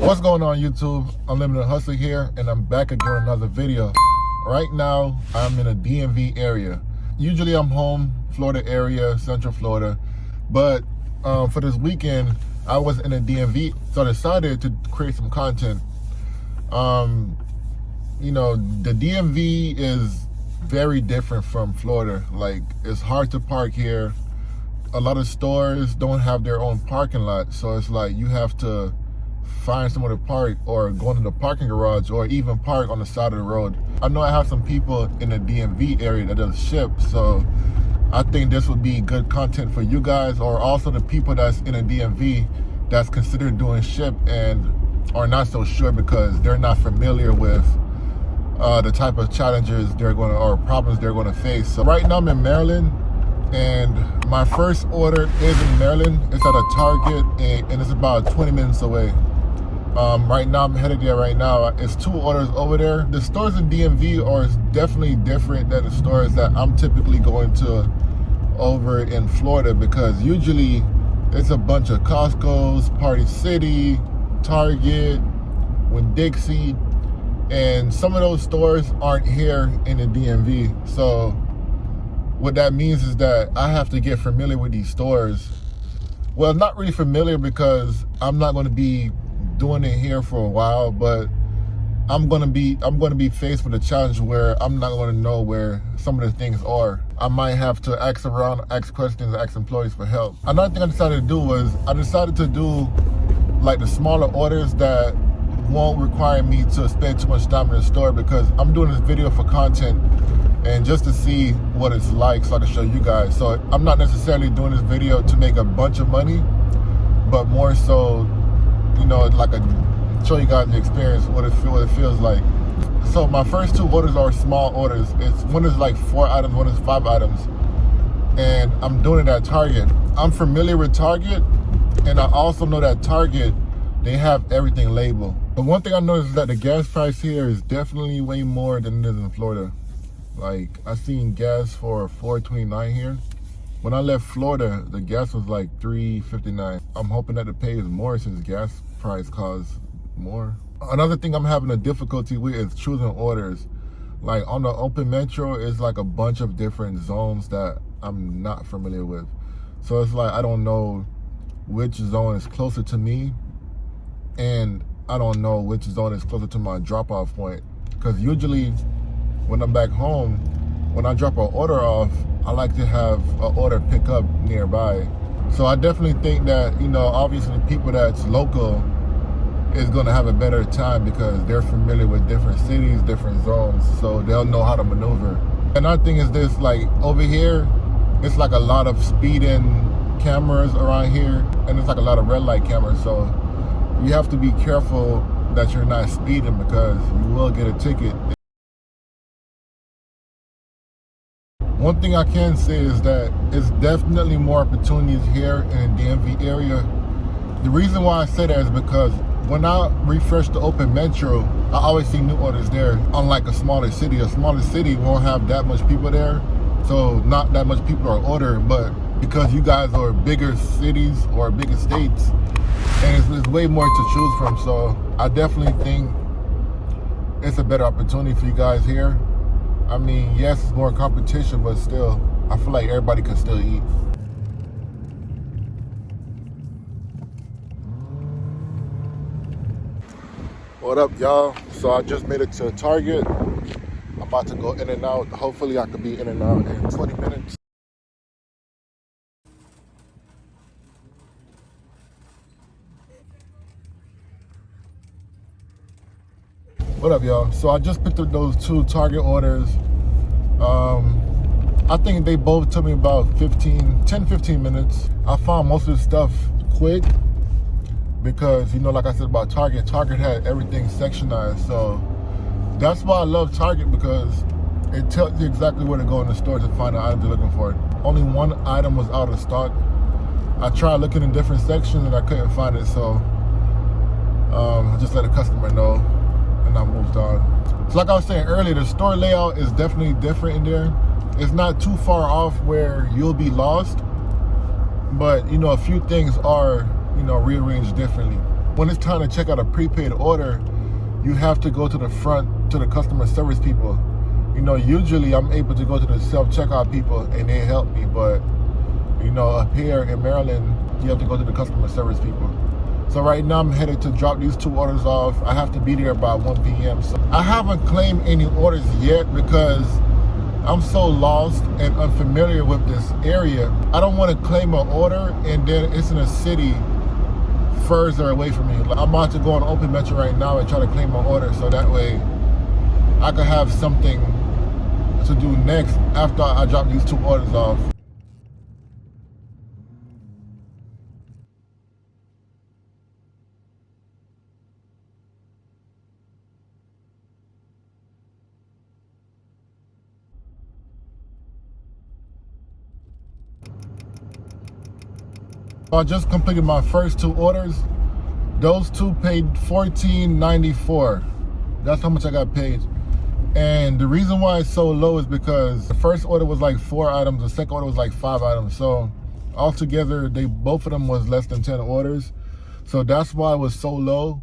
What's going on, YouTube? Unlimited Hustler here, and I'm back again with another video. Right now, I'm in a DMV area. Usually I'm home, Florida area, Central Florida. But for this weekend, I was in a DMV, so I decided to create some content. You know, the DMV is very different from Florida. Like, it's hard to park here. A lot of stores don't have their own parking lot, so it's like you have to find somewhere to park or go into the parking garage or even park on the side of the road. I know I have some people in the DMV area that does Shipt, so I think this would be good content for you guys, or also the people that's in a DMV that's considered doing Shipt and are not so sure because they're not familiar with the type of challenges they're going to, or problems they're going to face. So right now I'm in Maryland, and my first order is in Maryland. It's at a Target, and it's about 20 minutes away. Right now I'm headed there right now. It's 2 orders over there. The stores in DMV are definitely different than the stores that I'm typically going to over in Florida, because usually it's a bunch of Costco's, Party City, Target, Winn-Dixie, and some of those stores aren't here in the DMV. So what that means is that I have to get familiar with these stores. Well, not really familiar, because I'm not going to be doing it here for a while, but I'm going to be faced with a challenge where I'm not going to know where some of the things are. I might have to ask around, ask questions, ask employees for help. Another thing I decided to do was I decided to do like the smaller orders that won't require me to spend too much time in the store, because I'm doing this video for content and just to see what it's like so I can show you guys. So I'm not necessarily doing this video to make a bunch of money, but more so, you know, like show you guys the experience, what it feels like. So my first 2 orders are small orders. One is like 4 items, one is 5 items, and I'm doing it at Target. I'm familiar with Target, and I also know that Target, they have everything labeled. But one thing I noticed is that the gas price here is definitely way more than it is in Florida. Like, I seen gas for $4.29 here. When I left Florida, the gas was like $3.59. I'm hoping that the pay is more since gas price costs more. Another thing I'm having a difficulty with is choosing orders. Like, on the Open Metro, it's like a bunch of different zones that I'm not familiar with. So it's like I don't know which zone is closer to me, and I don't know which zone is closer to my drop-off point. Because usually when I'm back home, when I drop an order off, I like to have an order pick up nearby. So I definitely think that, you know, obviously people that's local is going to have a better time because they're familiar with different cities, different zones, so they'll know how to maneuver. Another thing is this, like over here, it's like a lot of speeding cameras around here, and it's like a lot of red light cameras, so you have to be careful that you're not speeding because you will get a ticket. One thing I can say is that it's definitely more opportunities here in the DMV area. The reason why I say that is because when I refresh the Open Metro, I always see new orders there. Unlike a smaller city won't have that much people there, so not that much people are ordering. But because you guys are bigger cities or bigger states, and it's way more to choose from, so I definitely think it's a better opportunity for you guys here. I mean, yes, it's more competition, but still, I feel like everybody can still eat. What up, y'all? So I just made it to Target. I'm about to go in and out. Hopefully I can be in and out in 20 minutes. What up, y'all? So I just picked up those 2 Target orders. I think they both took me about 10-15 minutes. I found most of the stuff quick because, you know, like I said about Target had everything sectionized. So that's why I love Target, because it tells you exactly where to go in the store to find the item you're looking for. Only one item was out of stock. I tried looking in different sections and I couldn't find it, so I just let the customer know and I moved on. So like I was saying earlier, the store layout is definitely different in there. It's not too far off where you'll be lost, but you know, a few things are, you know, rearranged differently. When it's time to check out a prepaid order, you have to go to the front to the customer service people. You know, usually I'm able to go to the self-checkout people and they help me, but you know, up here in Maryland, you have to go to the customer service people. So right now I'm headed to drop these 2 orders off. I have to be there by 1 p.m. So I haven't claimed any orders yet because I'm so lost and unfamiliar with this area. I don't want to claim an order and then it's in a city further away from me. Like, I'm about to go on Open Metro right now and try to claim my order so that way I could have something to do next after I drop these 2 orders off. I just completed my first 2 orders. Those 2 paid $14.94. That's how much I got paid. And the reason why it's so low is because the first order was like 4 items, the second order was like 5 items. So altogether, both of them was less than 10 orders. So that's why it was so low.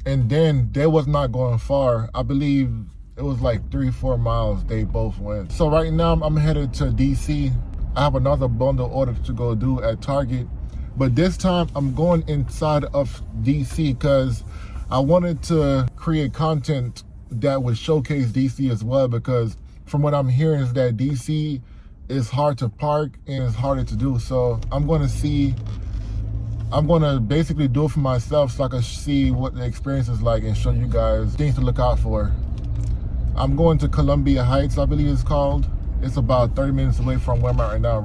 And then they was not going far. I believe it was like 3-4 miles they both went. So right now I'm headed to D.C. I have another bundle order to go do at Target. But this time I'm going inside of DC because I wanted to create content that would showcase DC as well, because from what I'm hearing is that DC is hard to park and it's harder to do. So I'm going to basically do it for myself so I can see what the experience is like and show you guys things to look out for. I'm going to Columbia Heights, I believe it's called. It's about 30 minutes away from where I'm at right now.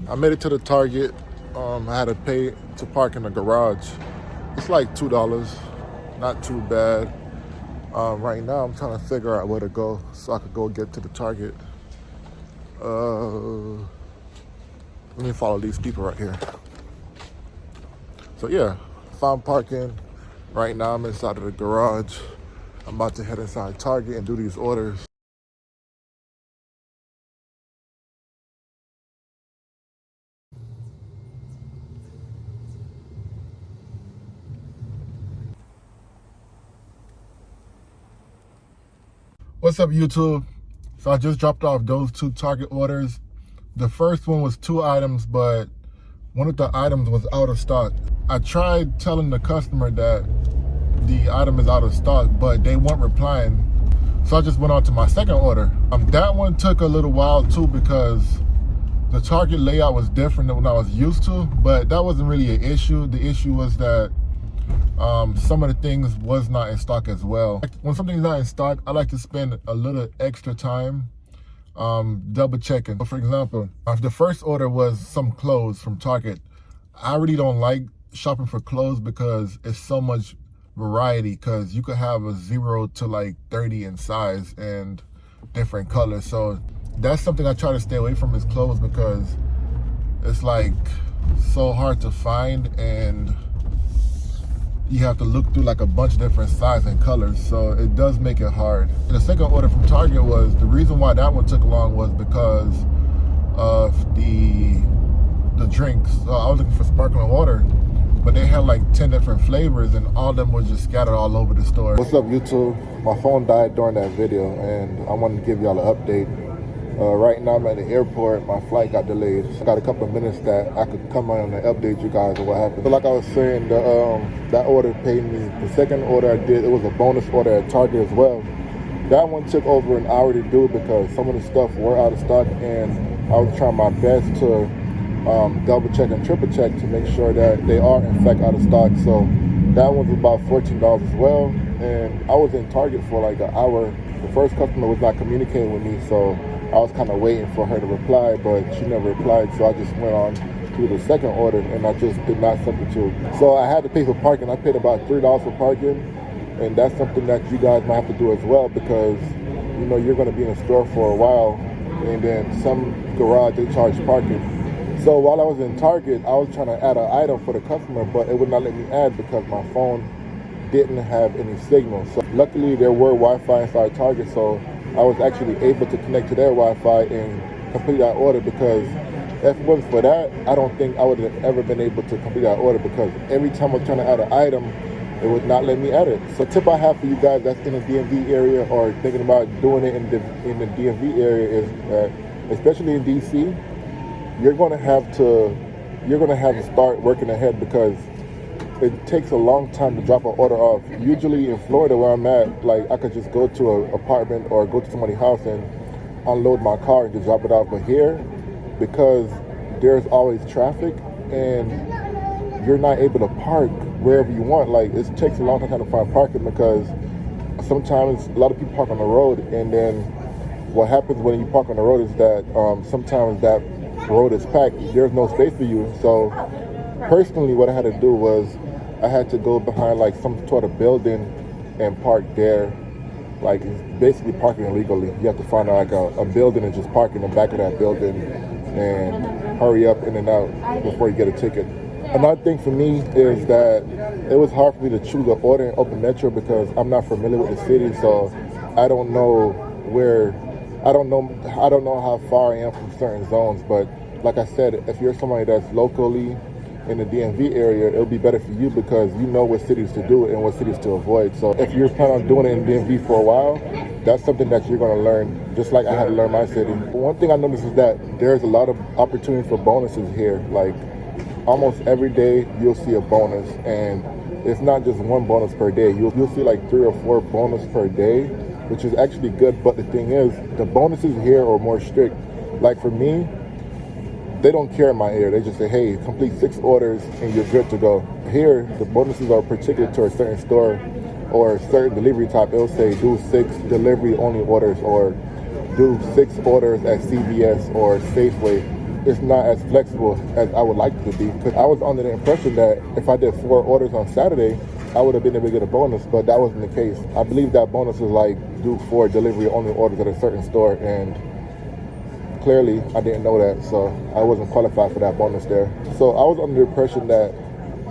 I made it to the Target. I had to pay to park in the garage. It's like $2, not too bad. Right now I'm trying to figure out where to go so I could go get to the Target. Let me follow these people right here. So yeah, found parking. Right now I'm inside of the garage. I'm about to head inside Target and do these orders. What's up, YouTube? So I just dropped off those 2 Target orders. The first one was 2 items, but one of the items was out of stock. I tried telling the customer that the item is out of stock, but they weren't replying. So I just went on to my second order. That one took a little while too because the Target layout was different than what I was used to, but that wasn't really an issue. The issue was that some of the things was not in stock as well. When something's not in stock, I like to spend a little extra time double checking. For example, if the first order was some clothes from Target, I really don't like shopping for clothes because it's so much variety, because you could have a 0 to like 30 in size and different colors. So that's something I try to stay away from, is clothes, because it's like so hard to find and you have to look through like a bunch of different sizes and colors, so it does make it hard. The second order from Target was, the reason why that one took long was because of the drinks. So I was looking for sparkling water, but they had like 10 different flavors and all of them were just scattered all over the store. What's up, YouTube? My phone died during that video and I wanted to give y'all an update. Right now I'm at the airport. My flight got delayed. I got a couple of minutes that I could come on and update you guys on what happened. So like I was saying, that order paid me. The second order I did, it was a bonus order at Target as well. That one took over an hour to do because some of the stuff were out of stock, and I was trying my best to double check and triple check to make sure that they are in fact out of stock. So that one was about $14 as well, and I was in Target for like an hour. The first customer was not communicating with me, so I was kind of waiting for her to reply, but she never replied, so I just went on to the second order and I just did not substitute. So I had to pay for parking. I paid about $3 for parking, and that's something that you guys might have to do as well, because you know you're going to be in a store for a while and then some garage they charge parking. So while I was in Target, I was trying to add an item for the customer, but it would not let me add because my phone didn't have any signal. So luckily there were Wi-Fi inside Target, so I was actually able to connect to their Wi-Fi and complete that order, because If it wasn't for that, I don't think I would have ever been able to complete that order, because every time I was trying to add an item, it would not let me add it. So tip I have for you guys that's in the DMV area or thinking about doing it in the DMV area is that, especially in DC, you're gonna have to start working ahead, because it takes a long time to drop an order off. Usually in Florida where I'm at, like I could just go to an apartment or go to somebody's house and unload my car and just drop it off. But here, because there's always traffic and you're not able to park wherever you want, like it takes a long time to find parking, because sometimes a lot of people park on the road, and then what happens when you park on the road is that sometimes that road is packed. There's no space for you. So personally, what I had to do was I had to go behind like some sort of building and park there. Like it's basically parking illegally. You have to find like a building and just park in the back of that building and hurry up in and out before you get a ticket. Another thing for me is that it was hard for me to choose an order in Open Metro because I'm not familiar with the city, so I don't know how far I am from certain zones. But like I said, if you're somebody that's locally in the DMV area, it'll be better for you because you know what cities to do and what cities to avoid. So if you're planning on doing it in DMV for a while, that's something that you're going to learn, just like I had to learn my city. One thing I noticed is that there's a lot of opportunity for bonuses here. Like almost every day you'll see a bonus, and it's not just one bonus per day. You'll see like 3 or 4 bonus per day, which is actually good. But the thing is, the bonuses here are more strict. Like for me, they don't care in my area. They just say, hey, complete 6 orders and you're good to go. Here, the bonuses are particular to a certain store or a certain delivery type. It'll say do 6 delivery only orders or do 6 orders at CVS or Safeway. It's not as flexible as I would like it to be, because I was under the impression that if I did 4 orders on Saturday, I would have been able to get a bonus, but that wasn't the case. I believe that bonus was like do 4 delivery only orders at a certain store, and clearly I didn't know that, so I wasn't qualified for that bonus there. So I was under the impression that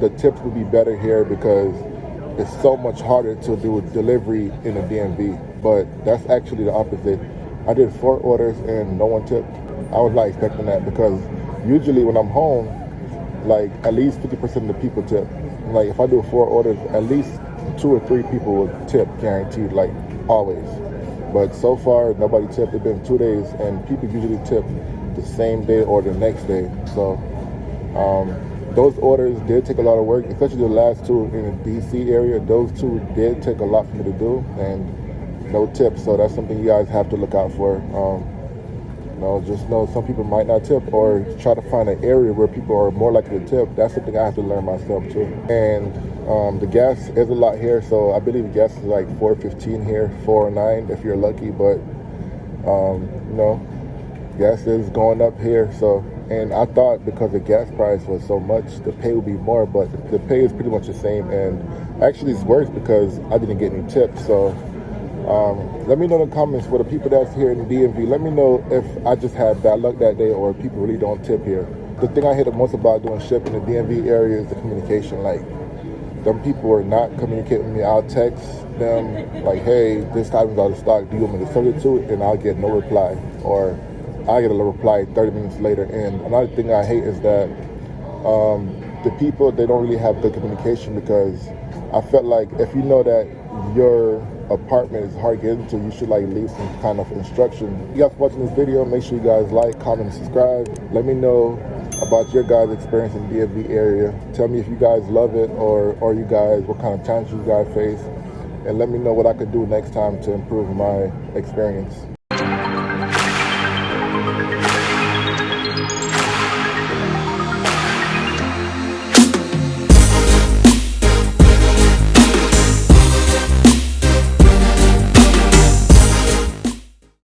the tips would be better here because it's so much harder to do a delivery in the DMV, but that's actually the opposite. I did 4 orders and no one tipped. I was not expecting that, because usually when I'm home, like at least 50% of the people tip. Like if I do 4 orders, at least 2 or 3 people will tip, guaranteed, like always. But so far, nobody tipped. It's been 2 days, and people usually tip the same day or the next day. So those orders did take a lot of work, especially the last 2 in the DC area. Those 2 did take a lot for me to do, and no tips. So that's something you guys have to look out for. Just know some people might not tip, or try to find an area where people are more likely to tip. That's something I have to learn myself too. And the gas is a lot here, so I believe gas is like $4.15 here, $4.09 if you're lucky. But gas is going up here. So, and I thought because the gas price was so much, the pay would be more, but the pay is pretty much the same. And actually, it's worse because I didn't get any tips. So. Let me know in the comments for the people that's here in the DMV. Let me know if I just had bad luck that day or people really don't tip here. The thing I hate the most about doing Shipt in the DMV area is the communication. Like, them people are not communicating with me. I'll text them like, hey, this item's out of stock. Do you want me to substitute? And I'll get no reply. Or I'll get a reply 30 minutes later. And another thing I hate is that the people, they don't really have good communication, because I felt like if you know that your apartment is hard to get into, you should like leave some kind of instruction. You guys watching this video, make sure you guys like, comment, and subscribe. Let me know about your guys' experience in the DMV area. Tell me if you guys love it, or you guys, what kind of challenges you guys face, and let me know what I could do next time to improve my experience.